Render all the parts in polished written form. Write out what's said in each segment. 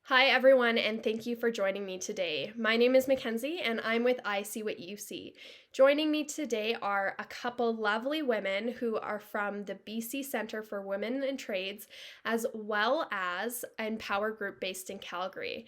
Hi, everyone, and thank you for joining me today. My name is Mackenzie, and I'm with ICwhatUC. Joining me today are a couple lovely women who are from the BC Centre for Women in Trades, as well as emPOWER Group based in Calgary.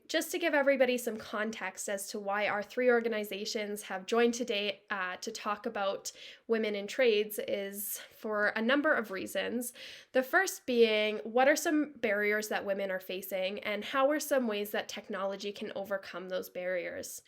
Just to give everybody some context as to why our three organizations have joined today to talk about women in trades, is for a number of reasons. The first being, what are some barriers that women are facing, and how are some ways that technology can overcome those barriers?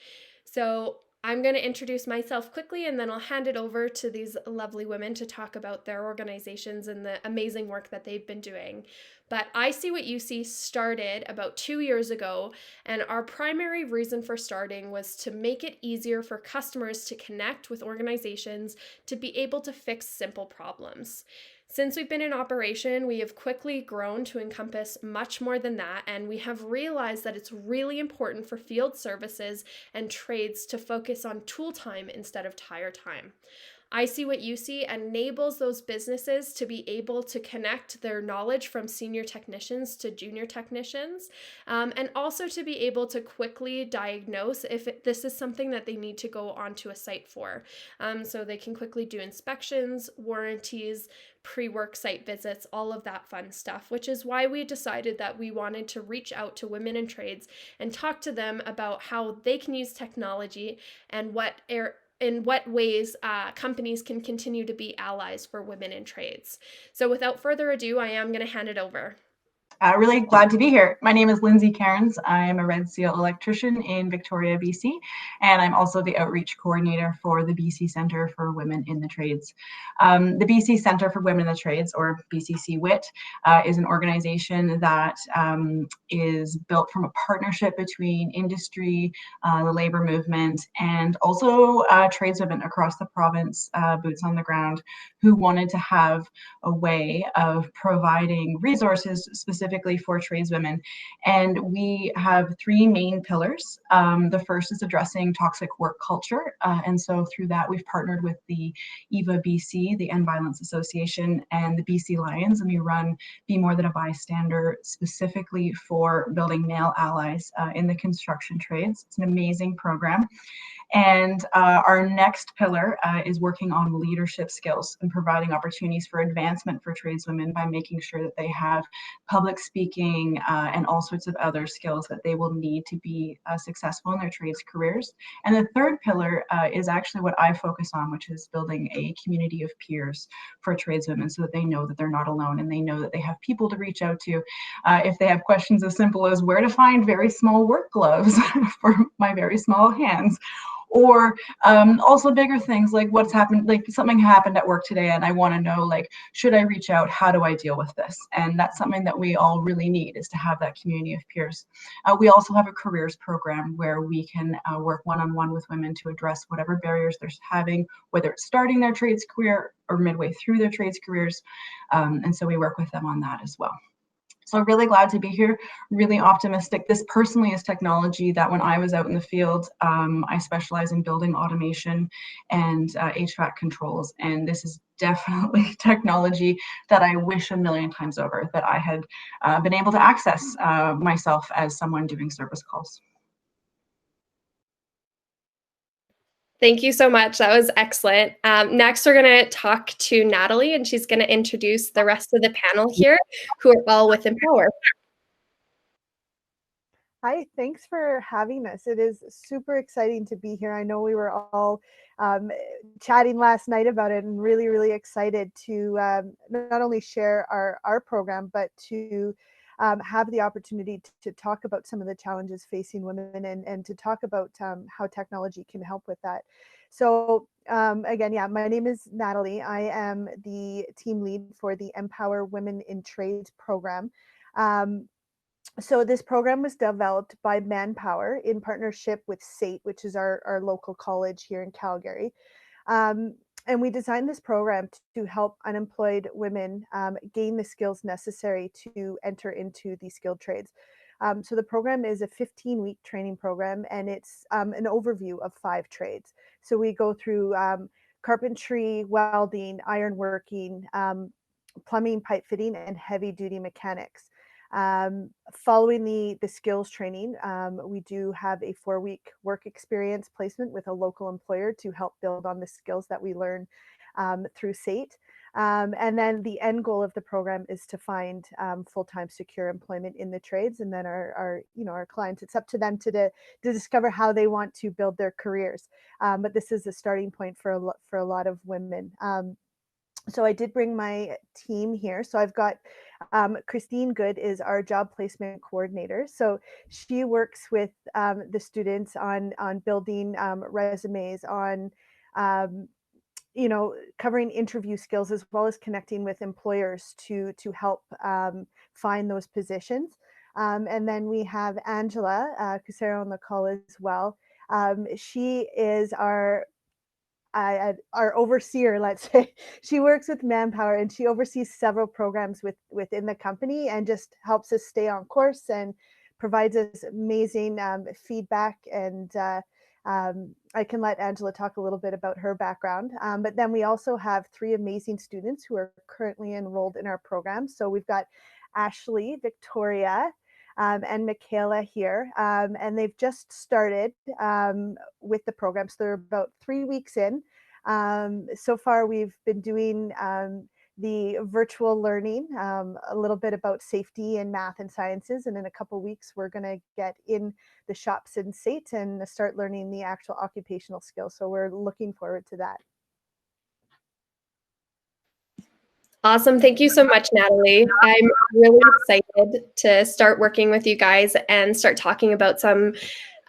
So, I'm going to introduce myself quickly and then I'll hand it over to these lovely women to talk about their organizations and the amazing work that they've been doing. But ICwhatUC started about 2 years ago, and our primary reason for starting was to make it easier for customers to connect with organizations to be able to fix simple problems. Since we've been in operation, we have quickly grown to encompass much more than that, and we have realized that it's really important for field services and trades to focus on tool time instead of tire time. ICwhatUC enables those businesses to be able to connect their knowledge from senior technicians to junior technicians, and also to be able to quickly diagnose if this is something that they need to go onto a site for. So they can quickly do inspections, warranties, pre-work site visits, all of that fun stuff, which is why we decided that we wanted to reach out to women in trades and talk to them about how they can use technology and in what ways companies can continue to be allies for women in trades. So without further ado, I am going to hand it over. Really glad to be here. My name is Lindsay Cairns. I am a Red Seal electrician in Victoria, BC, and I'm also the outreach coordinator for the BC Centre for Women in the Trades. The BC Centre for Women in the Trades, or BCCWITT, is an organization that is built from a partnership between industry, the labour movement, and also tradeswomen across the province, boots on the ground, who wanted to have a way of providing resources specifically for tradeswomen. And we have three main pillars. The first is addressing toxic work culture. And so through that, we've partnered with the EVA BC, the End Violence Association, and the BC Lions, and we run Be More Than a Bystander specifically for building male allies in the construction trades. It's an amazing program. And our next pillar is working on leadership skills and providing opportunities for advancement for tradeswomen by making sure that they have public speaking and all sorts of other skills that they will need to be successful in their trades careers. And the third pillar is actually what I focus on, which is building a community of peers for tradeswomen so that they know that they're not alone and they know that they have people to reach out to if they have questions as simple as where to find very small work gloves for my very small hands, or also bigger things like what's happened, like something happened at work today and I want to know, like, should I reach out? How do I deal with this? And that's something that we all really need, is to have that community of peers. We also have a careers program where we can work one-on-one with women to address whatever barriers they're having, whether it's starting their trades career or midway through their trades careers. And so we work with them on that as well. So really glad to be here, really optimistic. This personally is technology that when I was out in the field, I specialize in building automation and HVAC controls. And this is definitely technology that I wish a million times over that I had been able to access myself as someone doing service calls. Thank you so much. That was excellent. Next, we're going to talk to Natalie, and she's going to introduce the rest of the panel here, who are all with emPOWER. Hi, thanks for having us. It is super exciting to be here. I know we were all chatting last night about it, and really, really excited to not only share our program, but to have the opportunity to talk about some of the challenges facing women, and to talk about how technology can help with that. So again, yeah, my name is Natalie. I am the team lead for the emPOWER Women in Trades program. So this program was developed by Manpower in partnership with SAIT, which is our local college here in Calgary. And we designed this program to help unemployed women gain the skills necessary to enter into the skilled trades. So the program is a 15-week training program, and it's an overview of 5 trades. So we go through carpentry, welding, ironworking, plumbing, pipe fitting, and heavy-duty mechanics. Following the skills training, we do have a 4-week work experience placement with a local employer to help build on the skills that we learn through SAIT. And then the end goal of the program is to find full-time secure employment in the trades. And then our clients, it's up to them to discover how they want to build their careers. But this is a starting point for a lot of women. So I did bring my team here. So I've got Christine Good is our job placement coordinator. So she works with the students on building resumes, on covering interview skills, as well as connecting with employers to help find those positions. And then we have Angela Cucero on the call as well. She is our overseer, let's say. She works with Manpower and she oversees several programs within the company and just helps us stay on course and provides us amazing feedback. And I can let Angela talk a little bit about her background. But then we also have 3 amazing students who are currently enrolled in our program. So we've got Ashley, Victoria, and Michaela here, and they've just started with the program. So they're about 3 weeks in. So far, we've been doing the virtual learning, a little bit about safety and math and sciences. And in a couple of weeks, we're going to get in the shops in SAIT and start learning the actual occupational skills. So we're looking forward to that. Awesome. Thank you so much, Natalie. I'm really excited to start working with you guys and start talking about some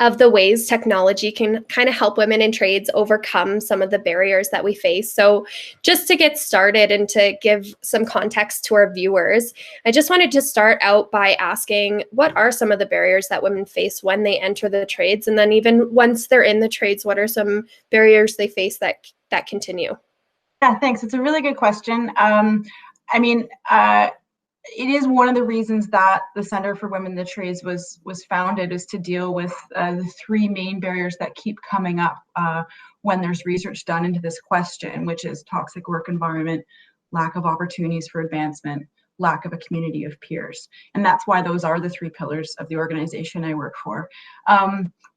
of the ways technology can kind of help women in trades overcome some of the barriers that we face. So just to get started and to give some context to our viewers, I just wanted to start out by asking, what are some of the barriers that women face when they enter the trades? And then even once they're in the trades, what are some barriers they face that continue? Yeah, thanks. It's a really good question. It is one of the reasons that the Center for Women in the Trades was founded, is to deal with the 3 main barriers that keep coming up when there's research done into this question, which is toxic work environment, lack of opportunities for advancement, lack of a community of peers. And that's why those are the 3 pillars of the organization I work for.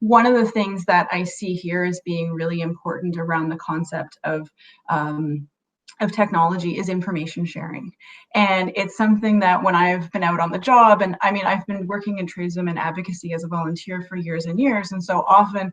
One of the things that I see here as being really important around the concept of technology is information sharing. And it's something that when I've been out on the job, and I've been working in tradeswomen advocacy as a volunteer for years and years. And so often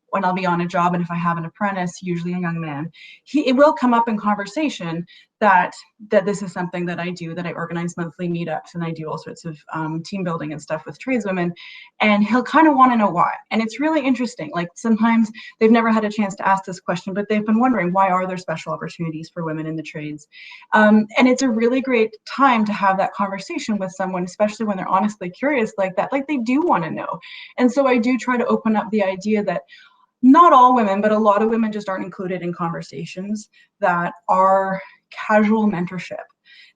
when I'll be on a job, and if I have an apprentice, usually a young man, it will come up in conversation that this is something that I do, that I organize monthly meetups and I do all sorts of team building and stuff with tradeswomen. And he'll kind of want to know why. And it's really interesting. Like sometimes they've never had a chance to ask this question, but they've been wondering, why are there special opportunities for women in the trades? And it's a really great time to have that conversation with someone, especially when they're honestly curious like that, like they do want to know. And so I do try to open up the idea that not all women, but a lot of women just aren't included in conversations that are casual mentorship,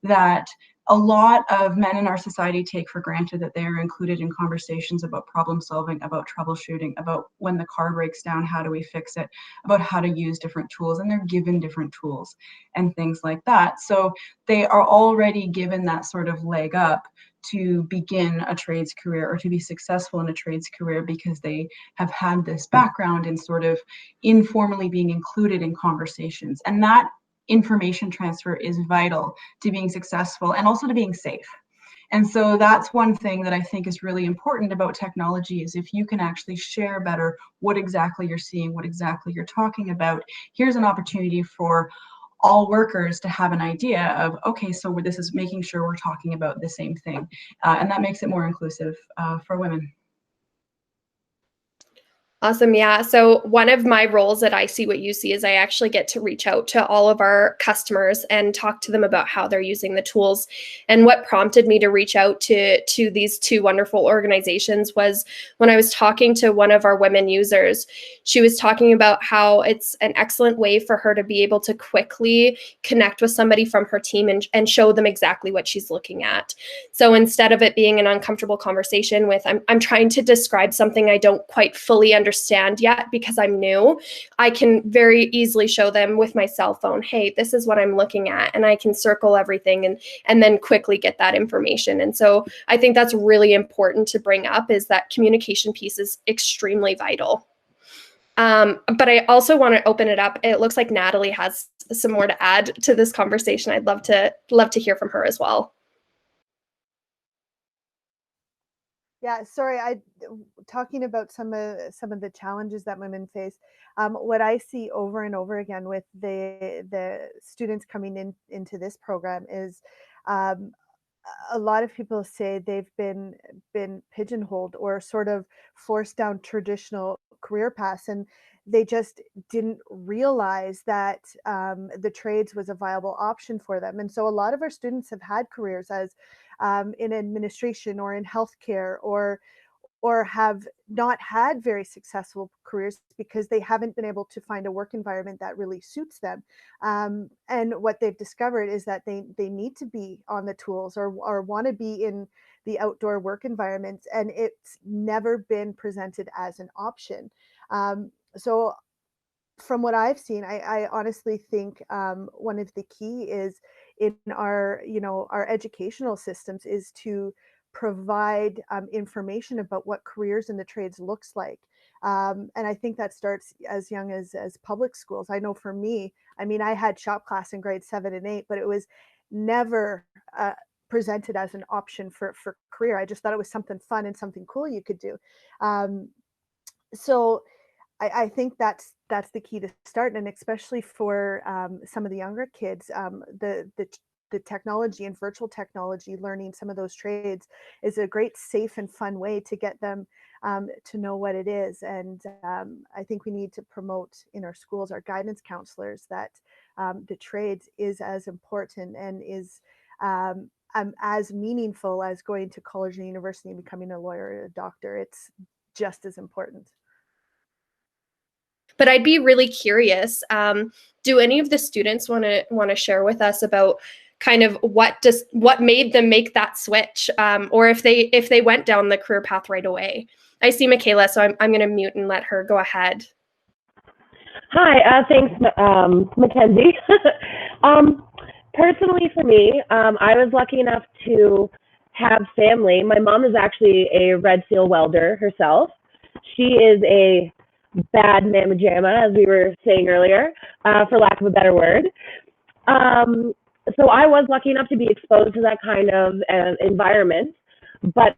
that a lot of men in our society take for granted, that they are included in conversations about problem solving, about troubleshooting, about when the car breaks down, how do we fix it, about how to use different tools, and they're given different tools and things like that. So they are already given that sort of leg up to begin a trades career or to be successful in a trades career, because they have had this background in sort of informally being included in conversations. And that information transfer is vital to being successful and also to being safe. And so that's one thing that I think is really important about technology, is if you can actually share better what exactly you're seeing, what exactly you're talking about, here's an opportunity for all workers to have an idea of, okay, so this is making sure we're talking about the same thing. And that makes it more inclusive for women. Awesome. Yeah. So one of my roles at ICwhatUC is I actually get to reach out to all of our customers and talk to them about how they're using the tools. And what prompted me to reach out to these 2 wonderful organizations was when I was talking to one of our women users. She was talking about how it's an excellent way for her to be able to quickly connect with somebody from her team and show them exactly what she's looking at. So instead of it being an uncomfortable conversation with, I'm trying to describe something I don't quite fully understand understand yet because I'm new, I can very easily show them with my cell phone, hey, this is what I'm looking at, and I can circle everything and then quickly get that information. And so I think that's really important to bring up, is that communication piece is extremely vital. But I also want to open it up. It looks like Natalie has some more to add to this conversation. I'd love to hear from her as well. Yeah, sorry, talking about some of the challenges that women face. What I see over and over again with the students coming into this program is um, a lot of people say they've been pigeonholed or sort of forced down traditional career paths, and they just didn't realize that the trades was a viable option for them. And so a lot of our students have had careers as in administration or in healthcare, or have not had very successful careers because they haven't been able to find a work environment that really suits them. And what they've discovered is that they need to be on the tools or want to be in the outdoor work environments, and it's never been presented as an option. So from what I've seen, I honestly think one of the key is in our, our educational systems is to provide information about what careers in the trades looks like. And I think that starts as young as public schools. I know for me, I mean, I had shop class in grade 7 and 8, but it was never presented as an option for career. I just thought it was something fun and something cool you could do. So I think that's the key to start, and especially for some of the younger kids, the technology and virtual technology, learning some of those trades is a great, safe and fun way to get them to know what it is. And I think we need to promote in our schools, our guidance counselors, that the trades is as important and is as meaningful as going to college and university and becoming a lawyer or a doctor. It's just as important. But I'd be really curious. Do any of the students want to share with us about kind of what made them make that switch, or if they went down the career path right away? I see Michaela, so I'm going to mute and let her go ahead. Hi, thanks, Mackenzie. Personally, for me, I was lucky enough to have family. My mom is actually a red seal welder herself. She is a bad mamma jamma, as we were saying earlier, for lack of a better word. So I was lucky enough to be exposed to that kind of environment, but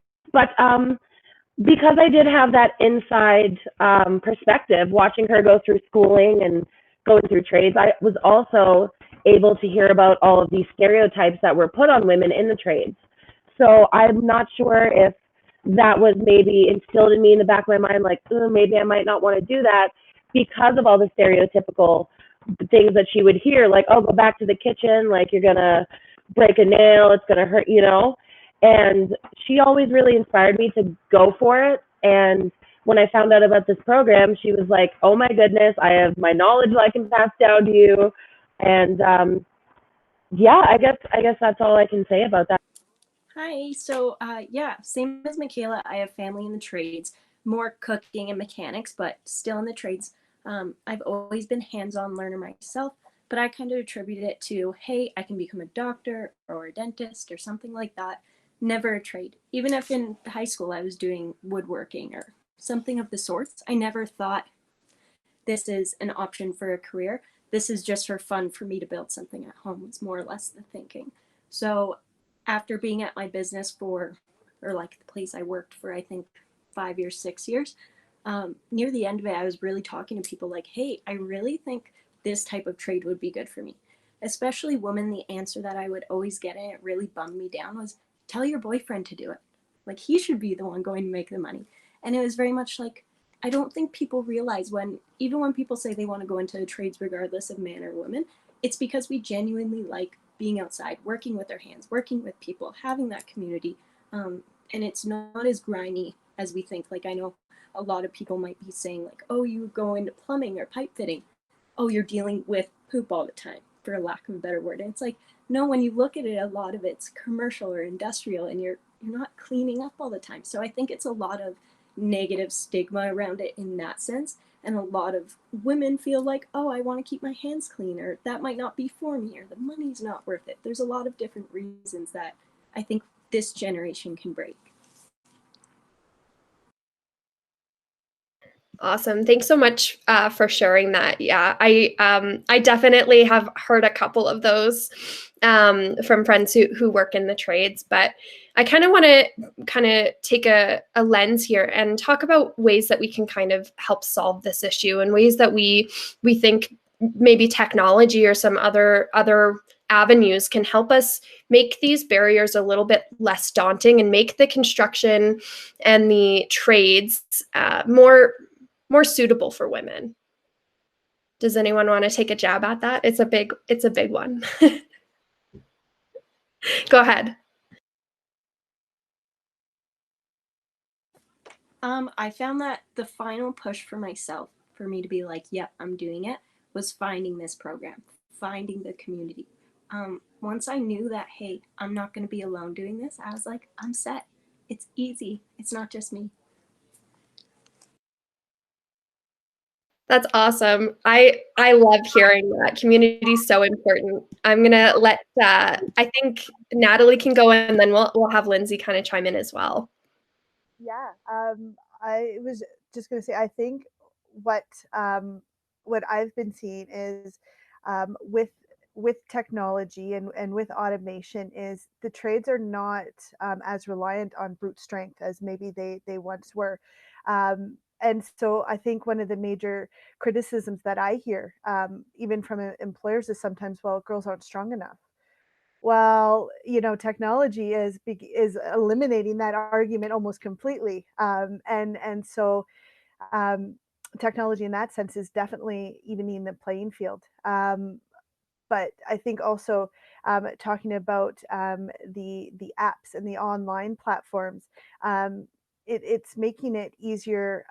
because I did have that inside perspective, watching her go through schooling and going through trades, I was also able to hear about all of these stereotypes that were put on women in the trades. So I'm not sure if that was maybe instilled in me in the back of my mind, like, maybe I might not want to do that because of all the stereotypical things that she would hear, like, oh, go back to the kitchen, like you're gonna break a nail, it's gonna hurt, And she always really inspired me to go for it. And when I found out about this program, she was like, oh my goodness, I have my knowledge that I can pass down to you. And yeah, I guess that's all I can say about that. Hi, so yeah, same as Michaela, I have family in the trades, more cooking and mechanics, but still in the trades. I've always been hands-on learner myself, but I kind of attributed it to, hey, I can become a doctor or a dentist or something like that. Never a trade. Even if in high school I was doing woodworking or something of the sorts, I never thought this is an option for a career. This is just for fun for me to build something at home. It's more or less the thinking. So after being at my business or like the place I worked for, I think 5 years, 6 years, near the end of it, I was really talking to people like, hey, I really think this type of trade would be good for me. Especially women, the answer that I would always get, and it really bummed me down, was tell your boyfriend to do it. Like, he should be the one going to make the money. And it was very much like, I don't think people realize even when people say they want to go into trades regardless of man or woman, it's because we genuinely like being outside, working with our hands, working with people, having that community. And it's not as grimy as we think. Like, I know a lot of people might be saying like, oh, you go into plumbing or pipe fitting. Oh, you're dealing with poop all the time, for lack of a better word. And it's like, no, when you look at it, a lot of it's commercial or industrial, and you're not cleaning up all the time. So I think it's a lot of negative stigma around it in that sense. And a lot of women feel like, oh, I want to keep my hands clean, or that might not be for me, or the money's not worth it. There's a lot of different reasons that I think this generation can break. Awesome. Thanks so much for sharing that. Yeah, I definitely have heard a couple of those from friends who work in the trades, but I kind of want to take a lens here and talk about ways that we can kind of help solve this issue, and ways that we think maybe technology or some other avenues can help us make these barriers a little bit less daunting and make the construction and the trades more suitable for women. Does anyone want to take a jab at that? It's a big one. Go ahead. I found that the final push for myself, for me to be like, yep, I'm doing it, was finding this program, finding the community. Once I knew that, hey, I'm not going to be alone doing this, I was like, I'm set. It's easy. It's not just me. That's awesome. I love hearing that. Community is so important. I'm gonna let I think Natalie can go, and then we'll have Lindsay kind of chime in as well. Yeah, I was just going to say, I think what I've been seeing is with technology and with automation is the trades are not as reliant on brute strength as maybe they once were. And so I think one of the major criticisms that I hear, even from employers, is sometimes, well, girls aren't strong enough. Well, technology is eliminating that argument almost completely, and so technology in that sense is definitely evening the playing field. But I think also talking about the apps and the online platforms, it's making it easier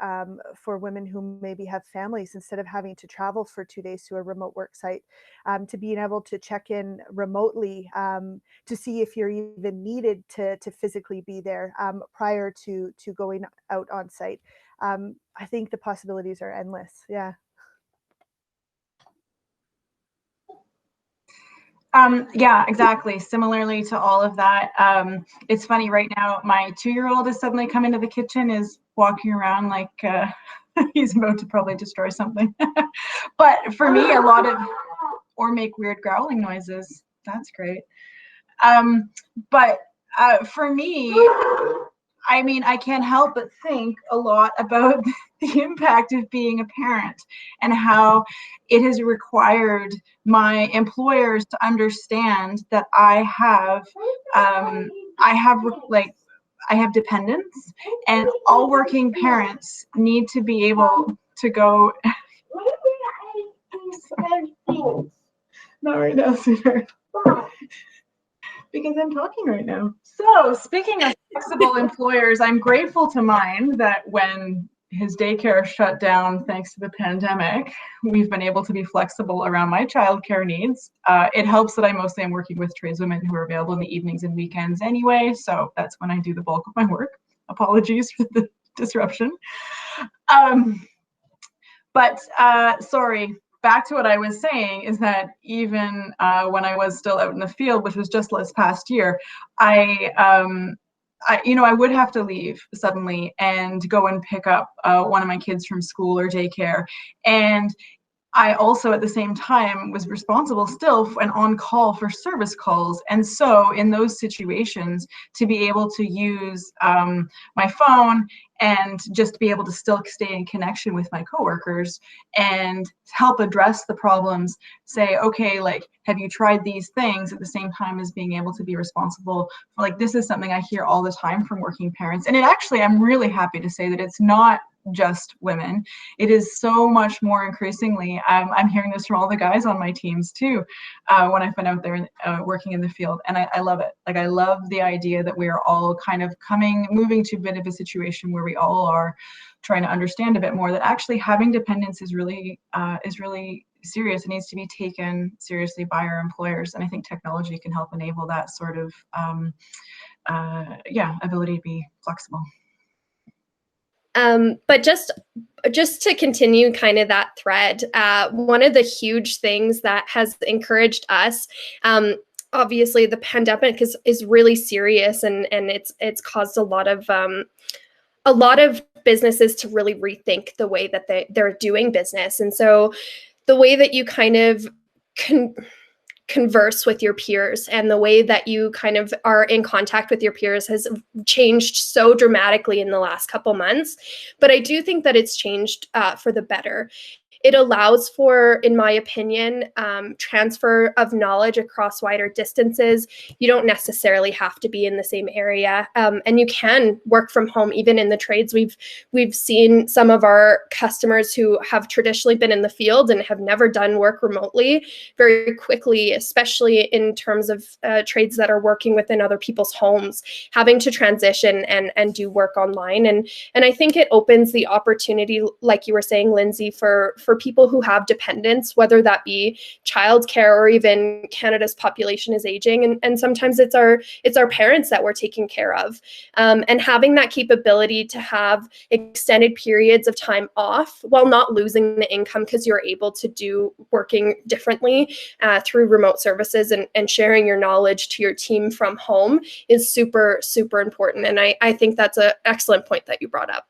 for women who maybe have families, instead of having to travel for 2 days to a remote work site, to being able to check in remotely, to see if you're even needed to physically be there prior to going out on site. I think the possibilities are endless. Yeah. Yeah, exactly. Similarly to all of that, it's funny right now, my 2-year-old has suddenly come into the kitchen, is walking around like he's about to probably destroy something. But for me, or make weird growling noises. That's great. But for me, I mean, I can't help but think a lot about the impact of being a parent, and how it has required my employers to understand that I have dependents, and all working parents need to be able to go. Not right now, sweetheart. Because I'm talking right now. So speaking of flexible employers, I'm grateful to mine that when his daycare shut down thanks to the pandemic, we've been able to be flexible around my childcare needs. It helps that I mostly am working with tradeswomen who are available in the evenings and weekends anyway, so that's when I do the bulk of my work. Apologies for the disruption. Sorry. Back to what I was saying is that even when I was still out in the field, which was just this past year, I would have to leave suddenly and go and pick up one of my kids from school or daycare. And I also at the same time was responsible still and on call for service calls. And so in those situations, to be able to use my phone and just be able to still stay in connection with my coworkers and help address the problems, say, okay, like, have you tried these things, at the same time as being able to be responsible for, like, this is something I hear all the time from working parents. And it actually, I'm really happy to say that it's not just women. It is so much more increasingly. I'm hearing this from all the guys on my teams too, when I've been out there working in the field, and I love it. Like, I love the idea that we are all kind of moving to a bit of a situation where we all are trying to understand a bit more that actually having dependents is really serious. It needs to be taken seriously by our employers, and I think technology can help enable that sort of ability to be flexible. But just to continue kind of that thread, one of the huge things that has encouraged us, obviously the pandemic is really serious, and it's caused a lot of businesses to really rethink the way that they're doing business. And so the way that you kind of converse with your peers and the way that you kind of are in contact with your peers has changed so dramatically in the last couple months. But I do think that it's changed for the better. It allows for, in my opinion, transfer of knowledge across wider distances. You don't necessarily have to be in the same area, and you can work from home even in the trades. We've seen some of our customers who have traditionally been in the field and have never done work remotely very quickly, especially in terms of trades that are working within other people's homes, having to transition and do work online. And I think it opens the opportunity, like you were saying, Lindsay, for people who have dependents, whether that be childcare or even Canada's population is aging, and sometimes it's our parents that we're taking care of, and having that capability to have extended periods of time off while not losing the income because you're able to do working differently through remote services and sharing your knowledge to your team from home is super, super important. And I think that's an excellent point that you brought up.